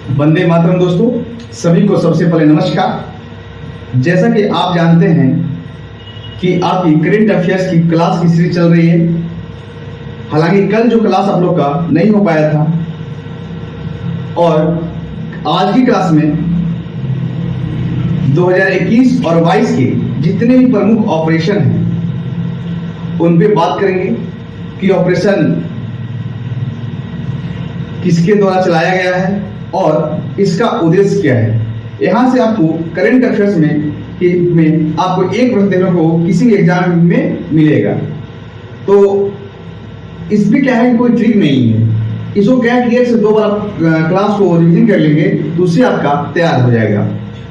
वंदे मातरम दोस्तों, सभी को सबसे पहले नमस्कार। जैसा कि आप जानते हैं कि आपकी करेंट अफेयर्स की क्लास की सीरीज चल रही है। हालांकि कल जो क्लास आप लोग का नहीं हो पाया था और आज की क्लास में 2021 और 22 के जितने भी प्रमुख ऑपरेशन हैं उन पे बात करेंगे कि ऑपरेशन किसके द्वारा चलाया गया है और इसका उद्देश्य क्या है। यहां से आपको करंट अफेयर्स में आपको एक प्रश्न देखने को किसी एग्जाम में मिलेगा। तो इसमें क्या है, कोई ट्रिक नहीं है। इसको क्या है कि एक से दो बार क्लास को रिवीजन कर लेंगे तो उससे आपका तैयार हो जाएगा,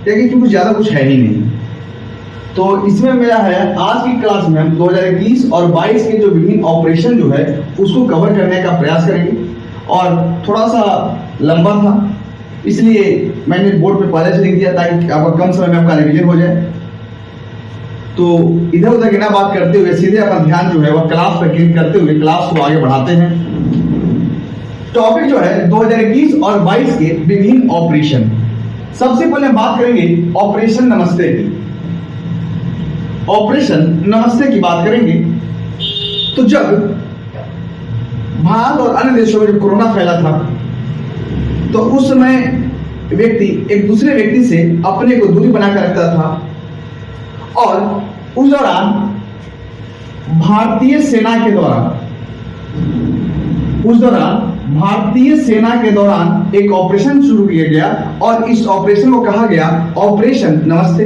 क्योंकि ज्यादा कुछ है ही नहीं। तो इसमें मेरा है आज की क्लास में हम 2021 और 22 के जो विभिन्न ऑपरेशन जो है उसको कवर करने का प्रयास करेंगे। और थोड़ा सा लंबा था इसलिए मैंने बोर्ड पे पहले से लिख दिया ताकि आपका कम समय में आपका रिवीजन हो जाए। तो इधर उधर की ना बात करते हुए सीधे अपना ध्यान जो है वह क्लास पर केंद्रित करते हुए क्लास को आगे बढ़ाते हैं। टॉपिक जो है 2021 और 22 के विभिन्न ऑपरेशन। सबसे पहले बात करेंगे ऑपरेशन नमस्ते की। ऑपरेशन नमस्ते की बात करेंगे तो जब भारत और अन्य देशों में जब कोरोना फैला था तो उस समय व्यक्ति एक दूसरे व्यक्ति से अपने को दूरी बनाकर रखता था और उस दौरान भारतीय सेना के दौरान एक ऑपरेशन शुरू किया गया और इस ऑपरेशन को कहा गया ऑपरेशन नमस्ते।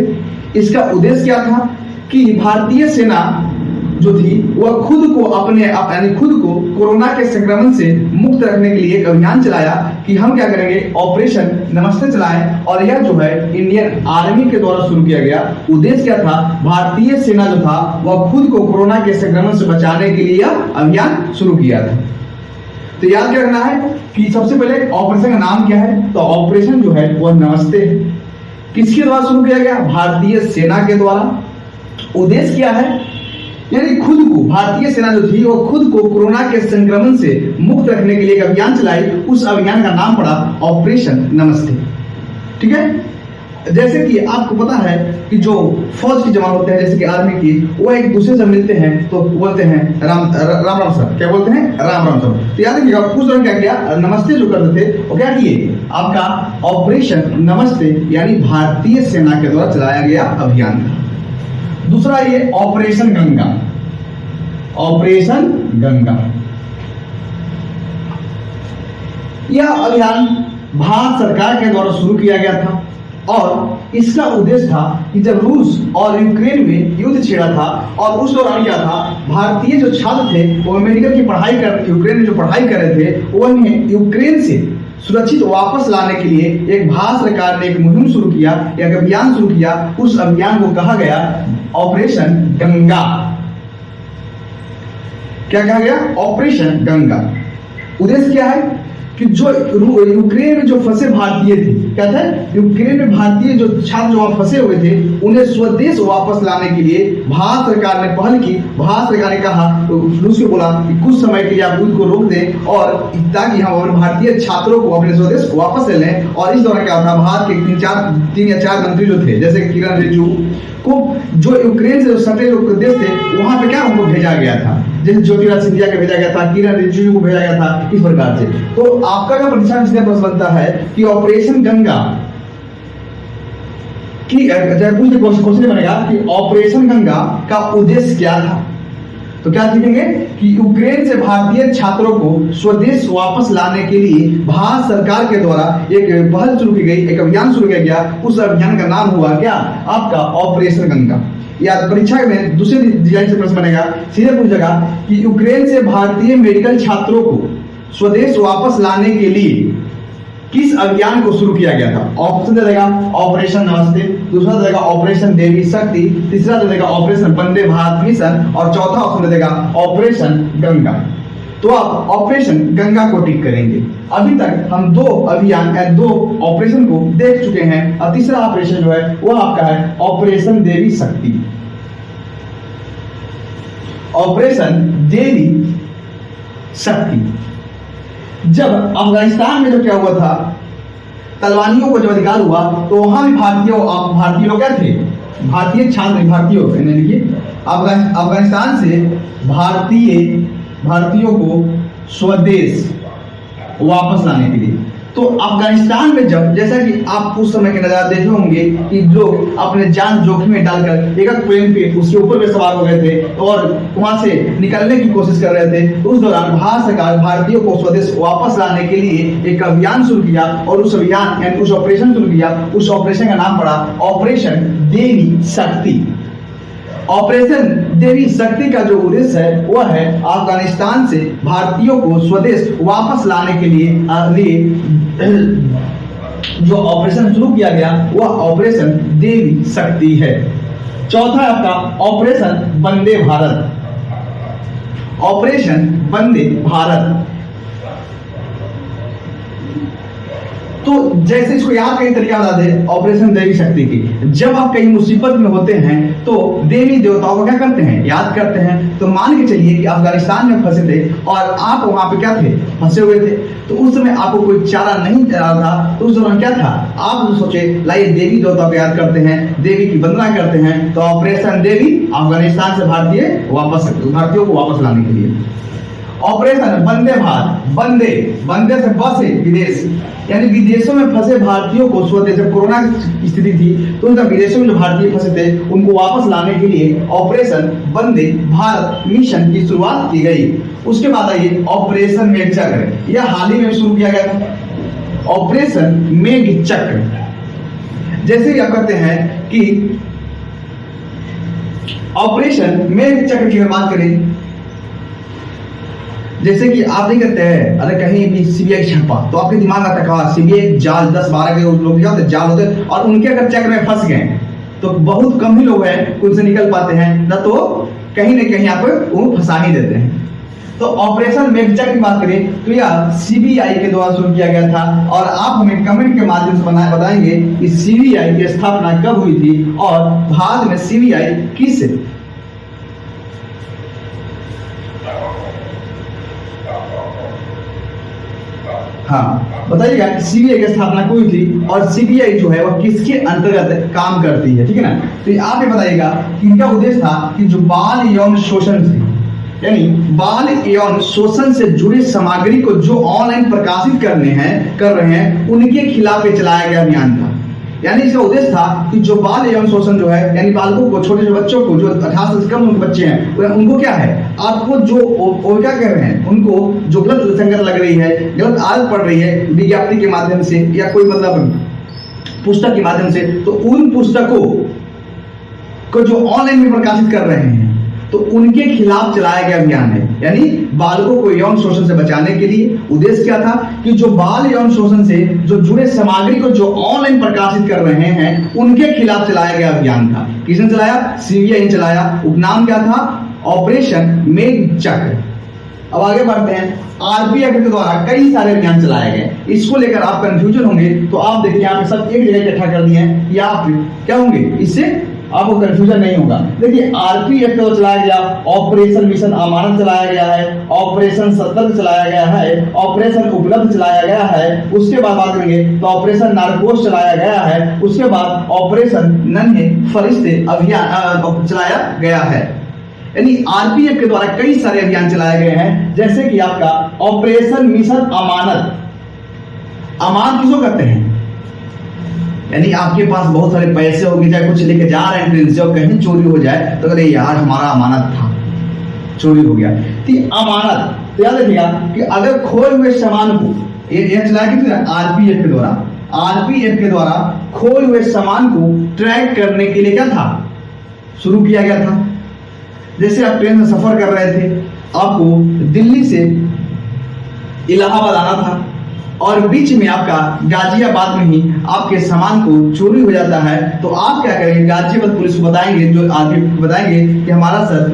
इसका उद्देश्य क्या था कि भारतीय सेना जो थी वह खुद को कोरोना के संक्रमण से मुक्त रखने के लिए एक अभियान चलाया कि हम क्या करेंगे, ऑपरेशन नमस्ते चलाएं। और यह जो है इंडियन आर्मी के द्वारा शुरू किया गया। उद्देश्य क्या था, भारतीय सेना जो था वह खुद को कोरोना के संक्रमण से बचाने के लिए यह अभियान शुरू किया था। तो याद क्या रखना है कि सबसे पहले ऑपरेशन का नाम क्या है, तो ऑपरेशन जो है वह नमस्ते है। किसके द्वारा शुरू किया गया, भारतीय सेना के द्वारा। उद्देश्य क्या है, यानी खुद को भारतीय सेना जो थी वो खुद को कोरोना के संक्रमण से मुक्त रखने के लिए एक अभियान चलाई। उस अभियान का नाम पड़ा ऑपरेशन नमस्ते। ठीक है। जैसे कि आपको पता है कि जो फौज के जवान होते हैं जैसे कि आर्मी की, वो एक दूसरे से मिलते हैं तो बोलते हैं राम राम सर। क्या बोलते हैं, राम राम सर। तो याद रखिएगा उस दौरान क्या किया, नमस्ते जो करते थे वो क्या किए, आपका ऑपरेशन नमस्ते यानी भारतीय सेना के द्वारा चलाया गया अभियान था। दूसरा ये ऑपरेशन गंगा। ऑपरेशन गंगा यह अभियान भारत सरकार के द्वारा शुरू किया गया था और इसका उद्देश्य था कि जब रूस और यूक्रेन में युद्ध छिड़ा था और उस दौरान क्या था, भारतीय जो छात्र थे वो मेडिकल की पढ़ाई यूक्रेन में जो पढ़ाई कर रहे थे वो उन्हें यूक्रेन से सुरक्षित वापस लाने के लिए एक भारत सरकार ने एक मुहिम शुरू किया, एक अभियान शुरू किया। उस अभियान को कहा गया ऑपरेशन गंगा। क्या कहा गया, ऑपरेशन गंगा। उद्देश्य क्या है कि जो यूक्रेन में जो फंसे भारतीय थे, क्या था, यूक्रेन में भारतीय जो छात्र जो वहां फंसे हुए थे उन्हें स्वदेश वापस लाने के लिए भारत सरकार ने पहल की। भारत सरकार ने कहा, रूस को बोला कि कुछ समय के लिए आप युद्ध को रोक दें और ताकि हम और भारतीय छात्रों को अपने स्वदेश वापस ले लें। और इस दौरान क्या था, भारत के 3 या 4 मंत्री जो थे जैसे किरण रिजिजू को जो यूक्रेन से सटे जो प्रदेश थे वहां पे क्या उनको भेजा गया था, जैसे ज्योतिराज सिंधिया को भेजा गया था, किरण रिजिजू को भेजा गया था, इस प्रकार से। तो आपका क्या परीक्षा में प्रश्न बनता है कि ऑपरेशन गंगा की क्वेश्चन बनेगा कि ऑपरेशन गंगा का उद्देश्य क्या था। तो क्या लिखेंगे कि यूक्रेन से भारतीय छात्रों को स्वदेश वापस लाने के लिए भारत सरकार के द्वारा एक पहल शुरू की गई, एक अभियान शुरू किया गया। उस अभियान का नाम हुआ क्या, आपका ऑपरेशन गंगा। या परीक्षा में दूसरे डिजाइन से प्रश्न बनेगा, सीधे पूछेगा कि यूक्रेन से भारतीय मेडिकल छात्रों को स्वदेश वापस लाने के लिए किस अभियान को शुरू किया गया था। ऑप्शन दे देगा ऑपरेशन नमस्ते, दूसरा दे देगा ऑपरेशन देवी शक्ति, तीसरा दे देगा ऑपरेशन वंदे भारत मिशन और चौथा ऑप्शन दे देगा ऑपरेशन गंगा। तो आप ऑपरेशन गंगा को टिक करेंगे। अभी तक हम 2 अभियान या 2 ऑपरेशन को देख चुके हैं और तीसरा ऑपरेशन जो है वो आपका है ऑपरेशन देवी शक्ति। ऑपरेशन देवी शक्ति जब अफगानिस्तान में जो क्या हुआ था तलवानियों को जब अधिकार हुआ तो वहां भी भारतीय लोग क्या थे, भारतीय छात्र, अफगानिस्तान से भारतीयों को स्वदेश वापस लाने के लिए। तो अफगानिस्तान में जैसा कि आप उस समय के नजारा देखे होंगे कि लोग अपने जान जोखिम में डालकर एक प्लेन पे उसके ऊपर में सवार हो गए थे और वहां से निकलने की कोशिश कर रहे थे। तो उस दौरान भारत सरकार भारतीयों को स्वदेश वापस लाने के लिए एक अभियान शुरू किया और उस अभियान उस ऑपरेशन शुरू किया। उस ऑपरेशन का नाम पड़ा ऑपरेशन देवी शक्ति। ऑपरेशन देवी शक्ति का जो उद्देश्य है वह है अफगानिस्तान से भारतीयों को स्वदेश वापस लाने के लिए जो ऑपरेशन शुरू किया गया वह ऑपरेशन देवी शक्ति है। चौथा है आपका ऑपरेशन वंदे भारत। ऑपरेशन वंदे भारत, तो जैसे इसको याद कई तरीका बता दे, ऑपरेशन देवी शक्ति की। जब आप कहीं मुसीबत में होते हैं तो देवी देवताओं को क्या करते हैं, याद करते हैं। तो मान के चलिए कि अफगानिस्तान में फंसे थे और आप वहां पे क्या थे, फंसे हुए थे। तो उस समय आपको कोई चारा नहीं था, तो उस दौरान क्या था, आप सोचे लाइए देवी देवताओं को याद करते हैं, देवी की वंदना करते हैं। तो ऑपरेशन देवी अफगानिस्तान से भारतीयों को वापस लाने के लिए। ऑपरेशन वंदे भारत, वंदे से बस है विदेश, यानी विदेशों में फंसे भारतीयों को स्वदेश, जब कोरोना की स्थिति थी तो विदेशों में जो भारतीय फंसे थे उनको वापस लाने के लिए ऑपरेशन वंदे भारत मिशन की शुरुआत की गई। उसके बाद आइए ऑपरेशन मेघचक्र, यह हाल ही में शुरू किया गया था। ऑपरेशन मेघचक्र, जैसे कि आप कहते हैं कि ऑपरेशन मेघचक्र की बात करें, जैसे कि आप नहीं कहते हैं अरे कहीं भी सीबीआई छापा तो आपके दिमाग आता कहा सीबीआई जाल 10-12 के लोग क्या होते जाल होते और उनके अगर चक्र में फंस गए तो बहुत कम ही लोग हैं उनसे निकल पाते हैं, ना तो कहीं ना कहीं आप वो फंसा ही देते हैं। तो ऑपरेशन मेघचक्र की बात करें तो यह सीबीआई के द्वारा शुरू किया गया था और आप हमें कमेंट के माध्यम से बताएंगे कि सीबीआई की स्थापना कब हुई थी और भारत में सीबीआई किस बताइएगा कि सीबीआई की स्थापना हुई थी और सीबीआई जो है वह किसके अंतर्गत काम करती है, ठीक है ना। तो आप ये बताइएगा कि इनका उद्देश्य था कि जो बाल यौन शोषण से, यानी बाल यौन शोषण से जुड़ी सामग्री को जो ऑनलाइन प्रकाशित कर रहे हैं उनके खिलाफ चलाया गया अभियान था। यानी इसका उद्देश्य था कि जो बाल यौन शोषण जो है, यानी बालकों को, छोटे बच्चों को जो 18 साल से कम उनके बच्चे हैं उनको क्या है, आपको जो वो क्या कर रहे हैं, उनको जो गलत संगत लग रही है, गलत आदत पड़ रही है विज्ञप्ति के माध्यम से या कोई मतलब पुस्तक के माध्यम से, तो उन पुस्तकों को जो ऑनलाइन में प्रकाशित कर रहे हैं तो उनके खिलाफ चलाया गया अभियान है। यानी बालकों को यौन शोषण से बचाने के लिए उद्देश्य क्या था कि जो बाल यौन शोषण से जो जुड़े सामग्री को जो ऑनलाइन प्रकाशित कर रहे हैं उनके खिलाफ चलाया गया अभियान था। किसने चलाया, सीबीआई ने चलाया। उपनाम क्या था, ऑपरेशन मेघचक्र। अब आगे बढ़ते हैं। आरपीएफ के द्वारा कई सारे अभियान चलाए गए, इसको लेकर आप कंफ्यूजन होंगे तो आप देखिए यहाँ पे सब एक जगह इकट्ठा कर दिए हैं, या आप क्या होंगे, इससे आपको कंफ्यूजन नहीं होगा। देखिए आरपीएफ को चलाया गया, ऑपरेशन मिशन अमानत चलाया गया है, ऑपरेशन सतर्क चलाया गया है, ऑपरेशन उपलब्ध चलाया गया है। उसके बाद बात करेंगे तो ऑपरेशन नारकोस चलाया गया है। उसके बाद ऑपरेशन नन्हे फरिश्ते अभियान चलाया गया है। यानी आरपीएफ के द्वारा कई सारे अभियान चलाए गए हैं, जैसे कि आपका ऑपरेशन मिशन अमानत। अमानत किसको कहते हैं, यानी आपके पास बहुत सारे पैसे होंगे, चाहे कुछ लेके जा रहे हैं ट्रेन से और कहीं चोरी हो जाए तो अरे यार हमारा अमानत था, चोरी हो गया। तो अमानत, तो याद रखिएगा कि अगर खोए हुए सामान को ये चलाया किसने, आरपीएफ के द्वारा। आरपीएफ के द्वारा खोए हुए सामान को ट्रैक करने के लिए क्या था, शुरू किया गया था। जैसे आप ट्रेन में सफर कर रहे थे, आपको दिल्ली से इलाहाबाद आना था और बीच में आपका गाजियाबाद में ही आपके सामान को चोरी हो जाता है, तो आप क्या करेंगे, गाजियाबाद पुलिस को बताएंगे, जो आगे बताएंगे कि हमारा सर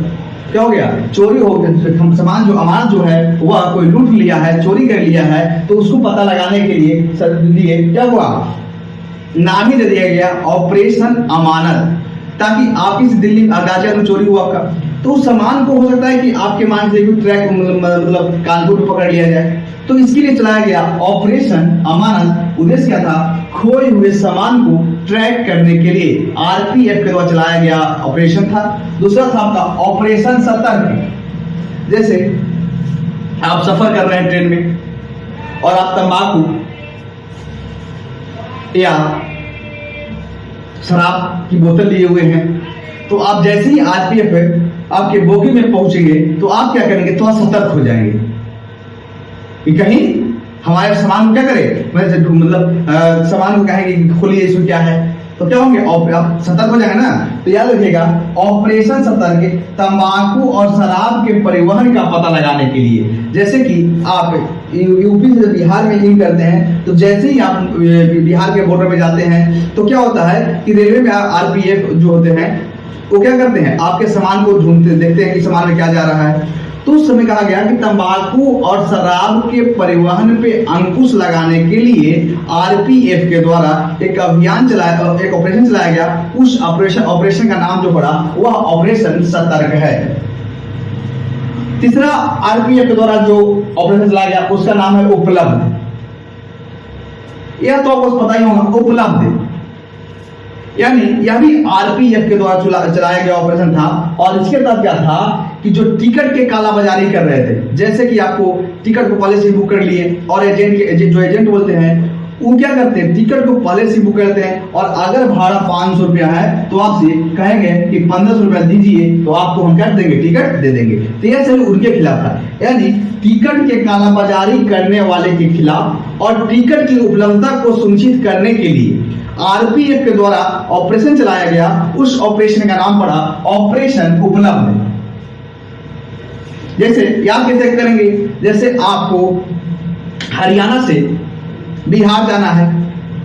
क्या हो गया, चोरी हो गया, सामान जो अमानत जो है वह कोई लूट लिया है, चोरी कर लिया है। तो उसको पता लगाने के लिए सर लिए क्या हुआ, नाम ही दे दिया गया ऑपरेशन अमानत, ताकि आप इस दिल्ली गाजियाबाद में चोरी हुआ आपका, तो उस सामान को हो सकता है कि आपके मान से ट्रैक मतलब कानपुर में पकड़ लिया जाए, तो इसके लिए चलाया गया ऑपरेशन अमानत। उद्देश्य क्या था? खोए हुए सामान को ट्रैक करने के लिए आरपीएफ के द्वारा चलाया गया ऑपरेशन था। दूसरा था आपका ऑपरेशन सतर्क। जैसे आप सफर कर रहे हैं ट्रेन में और आप तंबाकू या शराब की बोतल लिए हुए हैं, तो आप जैसे ही आरपीएफ आपके बोगी में पहुंचेंगे तो आप क्या करेंगे? थोड़ा सतर्क हो जाएंगे कि कहीं हमारे सामान को क्या करे, मतलब सामान को कहेंगे कि खोलिए इसमें क्या है, तो क्या होंगे? आप सतर्क हो जाएंगे ना। तो याद रखिएगा ऑपरेशन सतर्क तंबाकू और शराब के परिवहन का पता लगाने के लिए। जैसे कि आप यूपी से बिहार में इन करते हैं, तो जैसे ही आप बिहार के बॉर्डर में जाते हैं तो क्या होता है कि रेलवे में आरपीएफ जो होते हैं वो क्या करते हैं? आपके सामान को ढूंढते, देखते हैं कि सामान में क्या जा रहा है। तो उस समय कहा गया कि तंबाकू और शराब के परिवहन पे अंकुश लगाने के लिए आरपीएफ के द्वारा एक अभियान चलाया, एक ऑपरेशन चलाया गया। उस ऑपरेशन का नाम जो पड़ा वह ऑपरेशन सतर्क है। तीसरा आरपीएफ के द्वारा जो ऑपरेशन चलाया गया उसका नाम है उपलब्ध। यह तो आपको पता ही होगा, उपलब्ध यानी यह भी आरपीएफ के द्वारा चलाया गया ऑपरेशन था। और इसके तहत क्या था कि जो टिकट के कालाबाजारी कर रहे थे, जैसे कि आपको टिकट को पहले से बुक कर लिए और एजेंट बोलते हैं वो क्या करते हैं? टिकट को पहले से बुक करते हैं और अगर भाड़ा 500 रुपया है तो आपसे कहेंगे कि 1500 रुपया दीजिए तो आपको हम क्या देंगे? टिकट दे देंगे। तो यह सभी उनके खिलाफ था, यानी टिकट के कालाबाजारी करने वाले के खिलाफ और टिकट की उपलब्धता को सुनिश्चित करने के लिए आरपीएफ के द्वारा ऑपरेशन चलाया गया। उस ऑपरेशन का नाम पड़ा ऑपरेशन उपलब्ध। जैसे याद कैसे करेंगे? जैसे आपको हरियाणा से बिहार जाना है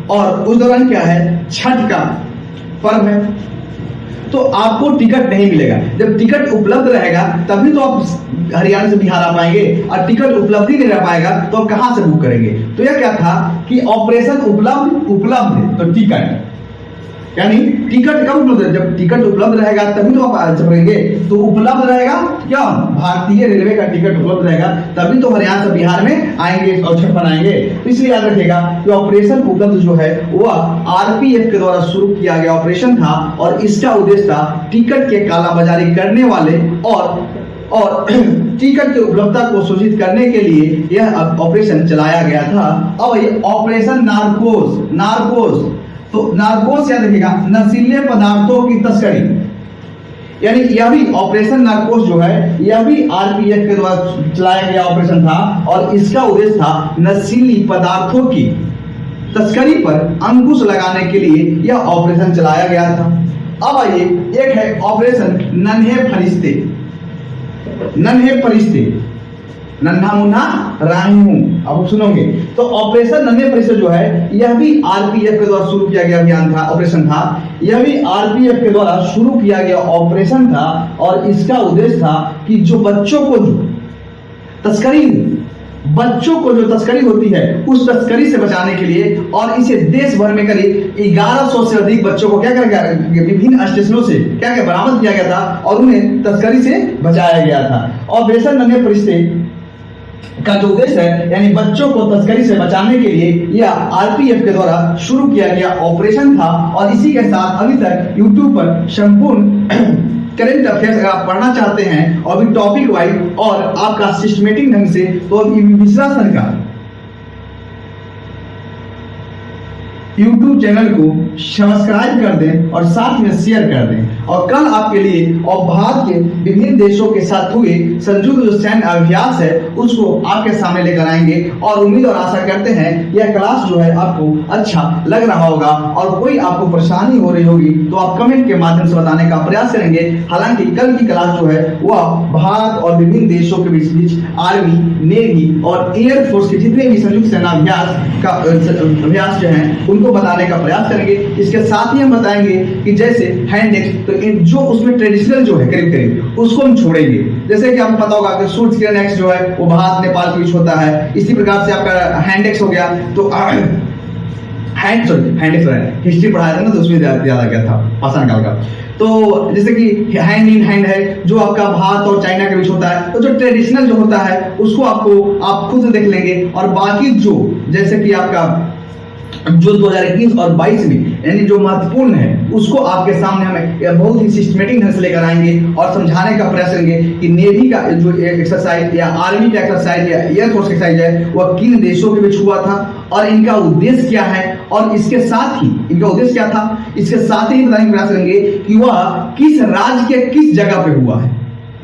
और उस दौरान क्या है? छठ का पर्व है, तो आपको टिकट नहीं मिलेगा। जब टिकट उपलब्ध रहेगा तभी तो आप हरियाणा से बिहार आ पाएंगे, और टिकट उपलब्ध ही नहीं रह पाएगा तो आप कहां से बुक करेंगे? तो यह क्या था कि ऑपरेशन उपलब्ध तो टिकट, यानी टिकट कब उपलब्ध है? जब टिकट उपलब्ध रहेगा तभी तो आप चलेंगे। तो उपलब्ध रहेगा क्या? भारतीय रेलवे का टिकट उपलब्ध रहेगा तभी तो हरियाणा से बिहार में आएंगे और छठ मनाएंगे। इसलिए याद रखिएगा कि ऑपरेशन उपलब्ध जो है वह आरपीएफ के द्वारा शुरू किया गया ऑपरेशन था और इसका उद्देश्य था टिकट के कालाबाजारी करने वाले और टिकट की उपलब्धता को सूचित करने के लिए यह ऑपरेशन चलाया गया था। अब ये ऑपरेशन नार्कोस। तो नार्कोस याद रखिएगा, नशीले पदार्थों की तस्करी, यानी यह भी ऑपरेशन नार्कोस जो है यह भी आरपीएफ के द्वारा चलाया गया ऑपरेशन था और इसका उद्देश्य था नशीली पदार्थों की तस्करी पर अंकुश लगाने के लिए यह ऑपरेशन चलाया गया था। अब आइए, एक है ऑपरेशन नन्हे फरिश्ते, नन्हा मुन्ना राही हूं। अब सुनोगे तो ऑपरेशन नन्हे फरिश्ते जो है यह भी आरपीएफ के द्वारा शुरू किया गया अभियान था, ऑपरेशन था। यह भी आरपीएफ के द्वारा शुरू किया गया ऑपरेशन था और इसका उद्देश्य था कि जो बच्चों को जो तस्करी होती है उस तस्करी से बचाने के लिए, और इसे देश भर में करीब 1100 से अधिक बच्चों को क्या किया गया? विभिन्न स्टेशनों से क्या बरामद किया गया था और उन्हें तस्करी से बचाया गया था। ऑपरेशन नन्हे फरिश्ते का जो उद्देश्य है यानी बच्चों को तस्करी से बचाने के लिए यह आरपीएफ के द्वारा शुरू किया गया ऑपरेशन था। और इसी के साथ अभी तक यूट्यूब पर संपूर्ण करंट अफेयर्स अगर आप पढ़ना चाहते हैं और भी टॉपिक वाइज और आपका सिस्टमेटिक ढंग से, तो मिश्रा सर का YouTube चैनल को सब्सक्राइब कर दें और साथ में शेयर कर दें। और कल आपके लिए और भारत के विभिन्न देशों के साथ हुए संयुक्त जो सैन्य अभ्यास है उसको आपके सामने लेकर आएंगे और उम्मीद और आशा करते हैं यह क्लास जो है आपको अच्छा लग रहा होगा। और कोई आपको परेशानी हो रही होगी तो आप कमेंट के माध्यम से बताने का प्रयास करेंगे। हालांकि कल की क्लास जो है वह भारत और विभिन्न देशों के बीच आर्मी, नेवी और एयरफोर्स के जितने भी संयुक्त सेना अभ्यास जो है उनको बताने का प्रयास करेंगे। इसके साथ ही हम बताएंगे कि जैसे हैंडेक्स, तो जो उसमें ट्रेडिशनल जो है करीब उसको हम छोड़ेंगे। जैसे कि आपको पता होगा कि सूर्य किरण एक्स जो है वो भारत नेपाल के बीच होता है, इसी प्रकार से आपका हैंडेक्स हो गया। तो हिस्ट्री पढ़ाया था ना तो उसमें याद आ गया था पाषाण काल का। तो जैसे कि हैंड इन हैंड है जो आपका भारत और चाइना के बीच होता है, तो जो ट्रेडिशनल जो होता है उसको आप खुद से देख लेंगे। और बाकी जो जैसे कि आपका जो 2021 और 22 में यानी जो महत्वपूर्ण है उसको आपके सामने हमें बहुत ही सिस्टमेटिक ढंग से लेकर आएंगे और समझाने का प्रयास करेंगे कि नेवी का जो एक्सरसाइज या आर्मी का एक्सरसाइज या एयरफोर्स एक्सरसाइज है वह किन देशों के बीच हुआ था और इनका उद्देश्य क्या है, और इसके साथ ही इनका उद्देश्य क्या था, इसके साथ ही बताने का प्रयास करेंगे कि वह किस राज्य के किस जगह पे हुआ है,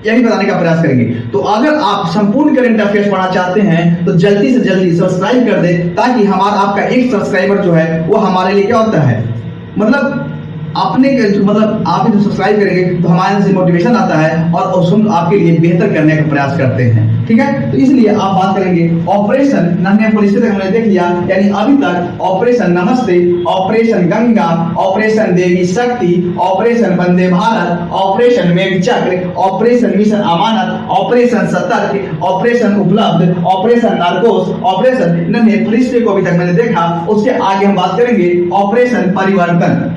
यही बताने का प्रयास करेंगे। तो अगर आप संपूर्ण करंट अफेयर्स पढ़ना चाहते हैं तो जल्दी से जल्दी सब्सक्राइब कर दें, ताकि हमारा आपका एक सब्सक्राइबर जो है वो हमारे लिए क्या होता है, मतलब अपने मतलब आप जो सब्सक्राइब करेंगे तो हमारे से मोटिवेशन आता है और हम आपके लिए बेहतर करने का प्रयास करते हैं। ठीक है, तो इसलिए आप बात करेंगे ऑपरेशन नन्हे पुलिस तक हमने देख लिया, यानी अभी तक ऑपरेशन नमस्ते, ऑपरेशन गंगा, ऑपरेशन देवी शक्ति, operation Vande Bharat, operation मेघचक्र, operation mission अमानत, ऑपरेशन सतर्क, ऑपरेशन उपलब्ध, ऑपरेशन नारकोस, ऑपरेशन नन्हे पुलिस को अभी तक मैंने देखा। उसके आगे हम बात करेंगे ऑपरेशन परिवर्तन।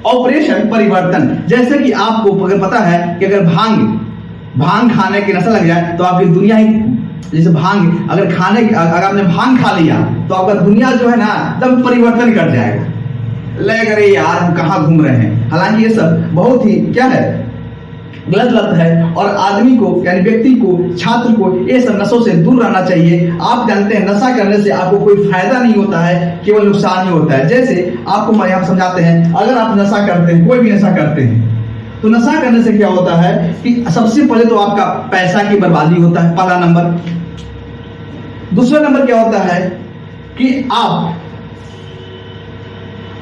ऑपरेशन परिवर्तन, जैसे कि आपको अगर पता है कि अगर भांग खाने की नशा लग जाए तो आपकी दुनिया ही, जैसे भांग अगर आपने भांग खा लिया तो आपका दुनिया जो है ना एकदम परिवर्तन कर जाएगा, लग रही यार हम कहाँ घूम रहे हैं। हालांकि ये सब बहुत ही क्या है, गलत लत है और आदमी को यानी व्यक्ति को, छात्र को ये सब नशों से दूर रहना चाहिए। आप जानते हैं नशा करने से आपको कोई फायदा नहीं होता है, केवल नुकसान ही होता है। जैसे आपको मैं यहाँ समझाते हैं, अगर आप नशा करते हैं, कोई भी नशा करते हैं, तो नशा करने से क्या होता है कि सबसे पहले तो आपका पैसा की बर्बादी होता है, पहला नंबर। दूसरा नंबर क्या होता है कि आप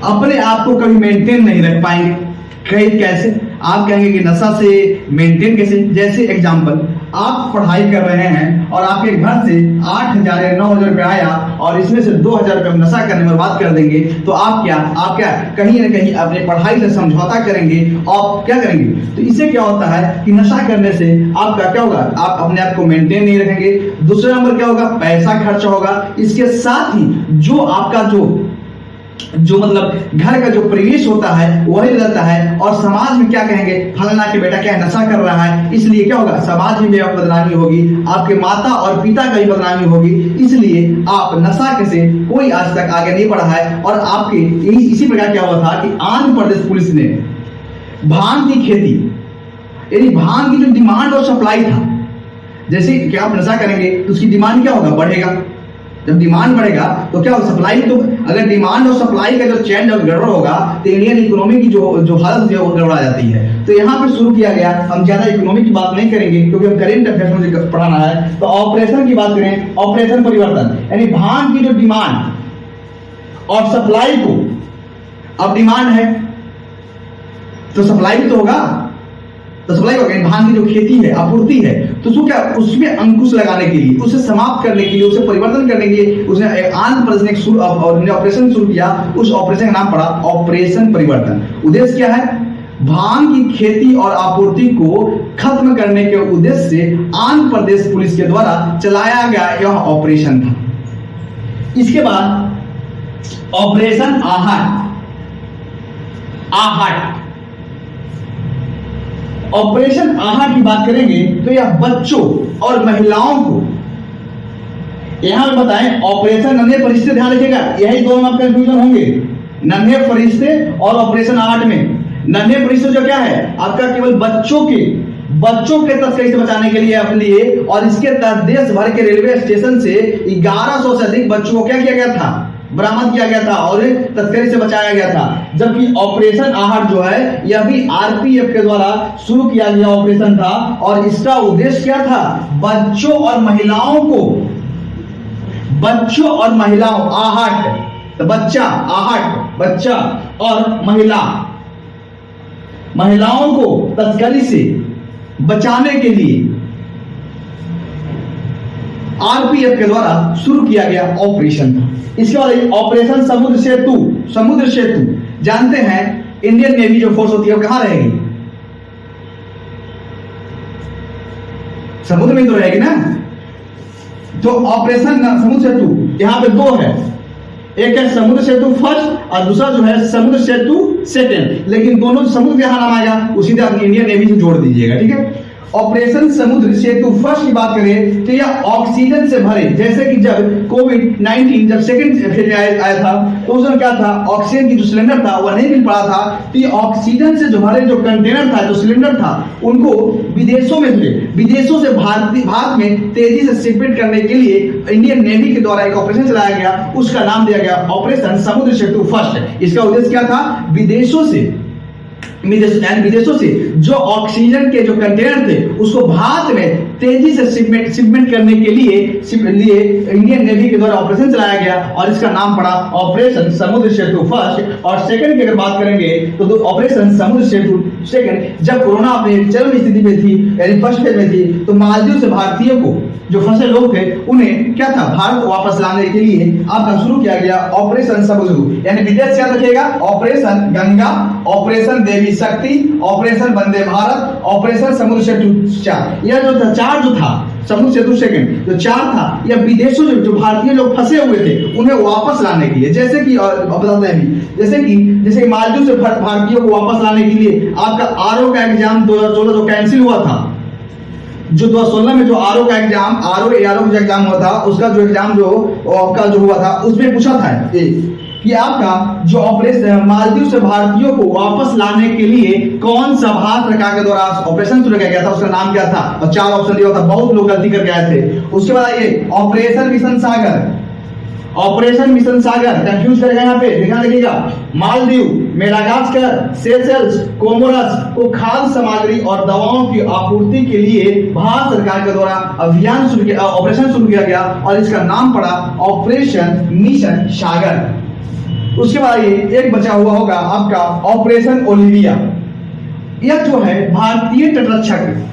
अपने आप को कभी मेंटेन नहीं रख पाएंगे। कैसे? आप कहेंगे कि नशा से मेंटेन कैसे? जैसे एग्जांपल, आप पढ़ाई कर रहे हैं और आपके घर से 8,000 या 9,000 रुपये आया और इसमें से 2,000 रुपये नशा करने में बर्बाद कर देंगे, तो आप क्या कहीं ना कहीं अपने पढ़ाई से समझौता करेंगे और क्या करेंगे। तो इससे क्या होता है कि नशा करने से आपका क्या होगा, आप अपने आप को मेंटेन नहीं रखेंगे। दूसरा नंबर क्या होगा, पैसा खर्चा होगा। इसके साथ ही जो आपका जो मतलब घर का जो परिवेश होता है वही रहता है, और समाज में क्या कहेंगे, फलाना के बेटा क्या नशा कर रहा है, इसलिए क्या होगा, समाज में भी आप बदनामी होगी, आपके माता और पिता का भी बदनामी होगी। इसलिए आप नशा से कोई आज तक आगे नहीं बढ़ा है। और आपके इसी प्रकार क्या हुआ था कि आंध्र प्रदेश पुलिस ने भांग की खेती, यानी भांग की जो डिमांड और सप्लाई था, जैसे कि आप नशा करेंगे तो उसकी डिमांड क्या होगा, बढ़ेगा। जब डिमांड बढ़ेगा तो क्या होगा, सप्लाई, तो अगर डिमांड और सप्लाई का जो चेंज और गड़बड़ होगा तो इंडियन इकोनॉमी की जो हालत है वो गड़बड़ा जाती है। तो यहाँ पे शुरू किया गया, हम ज्यादा इकोनॉमी की बात नहीं करेंगे क्योंकि हम करेंट अफेयर्स में पढ़ाना है। तो ऑपरेशन की बात करें, ऑपरेशन परिवर्तन, यानी भांग की जो डिमांड और सप्लाई को, अब डिमांड है तो सप्लाई भी तो होगा, तो सप्लाई होगा, भांग की जो खेती है, आपूर्ति है, तो उसको क्या, उसमें अंकुश लगाने के लिए, उसे समाप्त करने के लिए, उसे परिवर्तन करने के लिए उसने आंध्र प्रदेश ने ऑपरेशन शुरू किया। उस ऑपरेशन का नाम पड़ा ऑपरेशन परिवर्तन। उद्देश्य क्या है, भांग की खेती और आपूर्ति को खत्म करने के उद्देश्य से आंध्र प्रदेश पुलिस के द्वारा चलाया गया यह ऑपरेशन था। इसके बाद ऑपरेशन आहट। ऑपरेशन आहट की बात करेंगे तो यह बच्चों और महिलाओं को, यहां पे बताएं ऑपरेशन नन्हे फरिश्ते, ध्यान रखिएगा यही दोनों में आप कंफ्यूजन होंगे, नन्हे फरिश्ते और ऑपरेशन आहट में। नन्हे फरिश्ते जो क्या है, आपका केवल बच्चों के तस्करी से बचाने के लिए अपने लिए, और इसके तहत देश भर के रेलवे स्टेशन से 1100 से अधिक बच्चों को क्या किया गया था, बरामद किया गया था और तस्करी से बचाया गया था। जबकि ऑपरेशन आहट जो है यह भी आरपीएफ के द्वारा शुरू किया गया ऑपरेशन था, और इसका उद्देश्य क्या था, बच्चों और महिलाओं आहट, तो बच्चा आहट, बच्चा और महिलाओं को तस्करी से बचाने के लिए आरपीएफ के द्वारा शुरू किया गया ऑपरेशन था। इसके बाद ऑपरेशन समुद्र सेतु। जानते हैं इंडियन नेवी जो फोर्स होती है वो कहां रहेगी, समुद्र में तो रहेगी ना। तो ऑपरेशन समुद्र सेतु यहां पे दो है, एक है समुद्र सेतु फर्स्ट और दूसरा जो है समुद्र सेतु सेकंड, लेकिन दोनों समुद्र यहाँ नाम आएगा, उसी तरह अपनी इंडियन नेवी से जोड़ दीजिएगा, ठीक है। ऑपरेशन समुद्र सेतु फर्स्ट की बात करें तो यह ऑक्सीजन से भरे, जैसे कि जब कोविड-19 जब सेकंड फेज आया था तो उसमें क्या था, ऑक्सीजन की जो सिलेंडर था वह नहीं मिल पड़ा था, तो ये ऑक्सीजन से जो भरे जो कंटेनर था, जो सिलेंडर था, उनको विदेशों से भारत में तेजी से शिपमेंट करने के लिए इंडियन नेवी के द्वारा एक ऑपरेशन चलाया गया, उसका नाम दिया गया ऑपरेशन समुद्र सेतु फर्स्ट। इसका उद्देश्य क्या था, विदेशों से जो ऑक्सीजन के जो कंटेनर थे उसको भारत में तेजी से शिपमेंट करने के लिए इंडियन नेवी के द्वारा ऑपरेशन चलाया गया और इसका नाम पड़ा ऑपरेशन समुद्र सेतु फर्स्ट। और सेकंड की अगर बात करेंगे तो ऑपरेशन समुद्र सेतु सेकंड, जब कोरोना अपने चरम स्थिति में थी, यानी फर्स्ट फेज में थी, तो मालदीव से भारतीयों को जो फंसे लोग थे उन्हें क्या था, भारत वापस लाने के लिए आपका शुरू किया गया ऑपरेशन समुद्र, यानी विदेश क्या रखेगा, ऑपरेशन गंगा, ऑपरेशन देवी शक्ति, ऑपरेशन वंदे भारत, ऑपरेशन समुद्र सेतु 4। यह जो था 4 जो था समुद्र सेतु सेकंड जो 4 था, यह विदेशों जो भारतीय लोग फंसे हुए थे उन्हें वापस लाने के लिए, जैसे कि बताते हैं, जैसे कि मालदीव से भारतीयों को वापस लाने के लिए आपका आरओ का एग्जाम 2016 जो कैंसिल हुआ था, जो 2016 में जो आरओ का एग्जाम जो एग्जाम हुआ था, उसका जो एग्जाम जो आपका जो हुआ था उसमें पूछा था कि आपका जो ऑपरेशन मालदीव से भारतीयों को वापस लाने के लिए कौन सा भारत सरकार के द्वारा ऑपरेशन शुरू किया गया था, उसका नाम क्या था, और 4 ऑप्शन दिया था, बहुत लोग गलती करके आए थे। उसके बाद आइए ऑपरेशन मिशन सागर, ऑपरेशन मिशन सागर कंफ्यूज करेगा, यहाँ पे ध्यान रखिएगा, मालदीव, मेडागास्कर, सेशेल्स, कोमोरस को खाद्य सामग्री और दवाओं की आपूर्ति के लिए भारत सरकार के द्वारा अभियान शुरू किया, ऑपरेशन शुरू किया गया और इसका नाम पड़ा ऑपरेशन मिशन सागर। उसके बाद ये एक बचा हुआ होगा आपका ऑपरेशन ओलिविया। यह जो है भारतीय तटरक्षक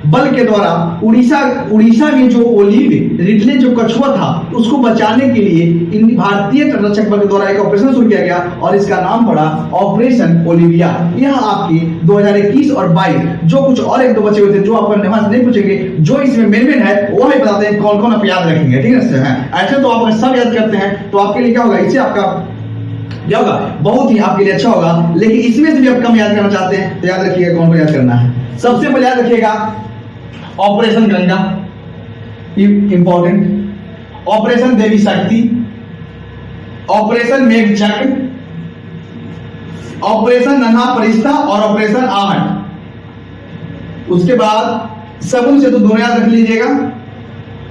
बल के द्वारा उड़ीसा में जो ओलिव रिडले जो कछुआ था उसको बचाने के लिए इन भारतीय तटरक्षक बल के द्वारा एक ऑपरेशन शुरू किया गया और इसका नाम पड़ा ऑपरेशन ओलिविया। यह आपकी 2021 और 22 जो कुछ और 1-2 बचे हुए थे जो आपको नमाज नहीं पूछेंगे, जो इसमें मेन है वो ही बताते हैं कौन कौन आप याद रखेंगे, ठीक है। ऐसे तो आप सब याद करते हैं तो आपके लिए क्या होगा, इससे आपका क्या होगा, बहुत ही आपके लिए अच्छा होगा। लेकिन इसमें से भी आप कम याद करना चाहते हैं तो याद रखिएगा कौन को याद करना है। सबसे पहले याद रखिएगा ऑपरेशन गंगा, इंपॉर्टेंट, ऑपरेशन देवी शक्ति, ऑपरेशन मेघ चक्र, ऑपरेशन नन्हा परिस्था और ऑपरेशन आहट। उसके बाद समुद्र से तो दोनों याद रख लीजिएगा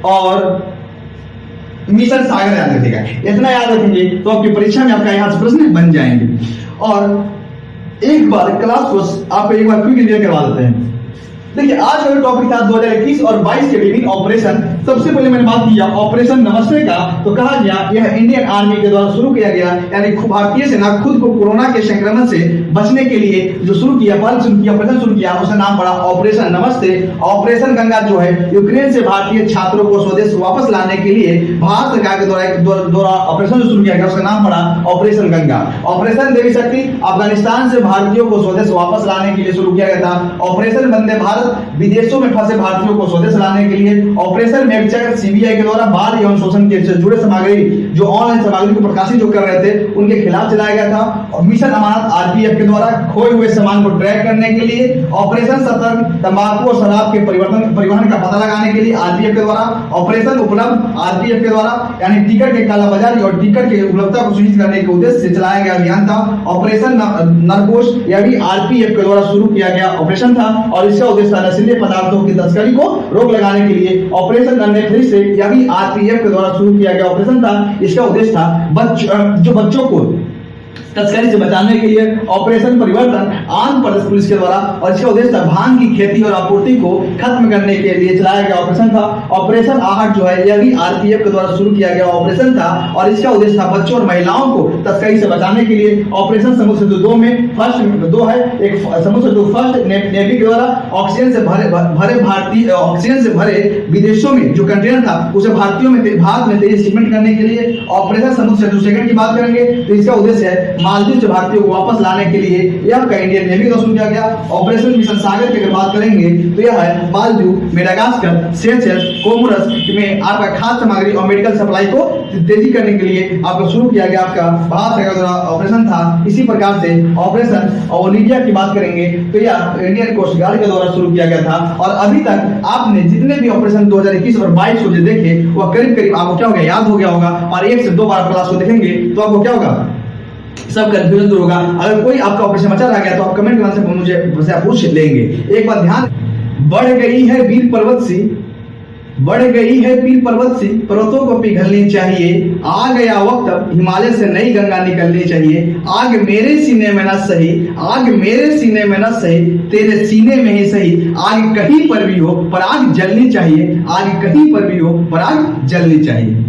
और मिशन सागर याद रखिएगा। इतना याद रखेंगे तो आपकी परीक्षा में आपका यहां से प्रश्न बन जाएंगे। और एक बार क्लास को आप एक बार क्विक क्लियर करवा देते हैं। देखिए आज का टॉपिक था 2021 और 22 के विभिन्न ऑपरेशन। सबसे पहले मैंने बात किया ऑपरेशन नमस्ते का, तो कहा गया यह इंडियन आर्मी के द्वारा शुरू किया गया, यानी भारतीय सेना खुद को कोरोना के संक्रमण से बचने के लिए जो शुरू किया ऑपरेशन शुरू किया, उसका नाम पड़ा ऑपरेशन नमस्ते। ऑपरेशन गंगा जो है यूक्रेन से भारतीय छात्रों को स्वदेश वापस लाने के लिए भारत सरकार के द्वारा ऑपरेशन शुरू किया गया, उसका नाम पड़ा ऑपरेशन गंगा। ऑपरेशन देवी शक्ति अफगानिस्तान से भारतीयों को स्वदेश वापस लाने के लिए शुरू किया गया था। ऑपरेशन वंदे भारत विदेशों में फंसे भारतीयों को स्वदेश लाने के लिए। ऑपरेशन मेघचक्र सीबीआई के द्वारा बाल यौन शोषण के से जुड़े सामग्री जो ऑनलाइन सामग्री को प्रकाशित जो कर रहे थे उनके खिलाफ चलाया गया था। और मिशन अमानत आरपीएफ के द्वारा खोए हुए सामान को ट्रैक करने के लिए। ऑपरेशन सतर्क तंबाकू और शराब के परिवहन का पता लगाने के लिए आरपीएफ के द्वारा। ऑपरेशन उपलब्ध आरपीएफ के द्वारा यानी टिकट के कालाबाजारी और टिकट की उपलब्धता को सुनिश्चित करने के उद्देश्य से चलाया गया अभियान था। ऑपरेशन नरकोश यह भी आरपीएफ के द्वारा शुरू किया गया ऑपरेशन था और इसका उद्देश्य नशीले पदार्थों की तस्करी को रोक लगाने के लिए। ऑपरेशन अन्य से यह भी आरपीएफ के द्वारा शुरू किया गया ऑपरेशन था। इसका उद्देश्य था जो बच्चों को तस्करी से बचाने के लिए। ऑपरेशन परिवर्तन आंध्र प्रदेश पुलिस के द्वारा और इसका उद्देश्य था भांग की खेती और आपूर्ति को खत्म करने के लिए चलाया गया ऑपरेशन था। ऑपरेशन आहट जो है यह भी आरपीएफ के द्वारा शुरू किया गया ऑपरेशन था और इसका उद्देश्य था बच्चों और महिलाओं को तस्करी से बचाने के लिए। ऑपरेशन समुद्र सेतु 2 में फर्स्ट 2 है, एक समुद्र सेतु फर्स्ट नेवी के द्वारा ऑक्सीजन से भरे विदेशों में जो कंटेनर था उसे भारत में तेजी शिपमेंट करने के लिए। ऑपरेशन समुद्र सेतु सेकंड की बात करेंगे तो इसका उद्देश्य है मालदीव से भारतीयों को वापस लाने के लिए यह आपका इंडियन नेवी का शुरू किया गया। ऑपरेशन मिशन सागर की अगर बात करेंगे तो यह है मालदीव, मेडागास्कर, सेशेल्स, कोमोरस में आपका खाद्य सामग्री और मेडिकल सप्लाई को तेजी करने के लिए आपका शुरू किया गया आपका भारत सरकार द्वारा ऑपरेशन था। इसी प्रकार से ऑपरेशन ओलिविया की बात करेंगे तो यह इंडियन कोस्ट गार्ड के द्वारा शुरू किया गया था। और अभी तक आपने जितने भी ऑपरेशन 2021 और 22 को जो देखे वह करीब करीब आपको क्या हो गया, याद हो गया होगा। और एक से दो बार क्लास को देखेंगे तो आपको क्या होगा, सब कंफ्यूजन दूर होगा। अगर कोई आपका ऑपरेशन बचा रह गया तो आप कमेंट में मुझे पूछ लेंगे। एक बार ध्यान, बढ़ गई है वीर पर्वत सी, बढ़ गई है पीर पर्वत सी, पर्वतों को पिघलनी चाहिए। आ गया वक्त हिमालय से नई गंगा निकलनी चाहिए। आग मेरे सीने में न सही, आग मेरे सीने में न सही, तेरे सीने में ही सही। आग कहीं पर भी हो पर आग जलनी चाहिए, आग कहीं पर भी हो पर आग जलनी चाहिए।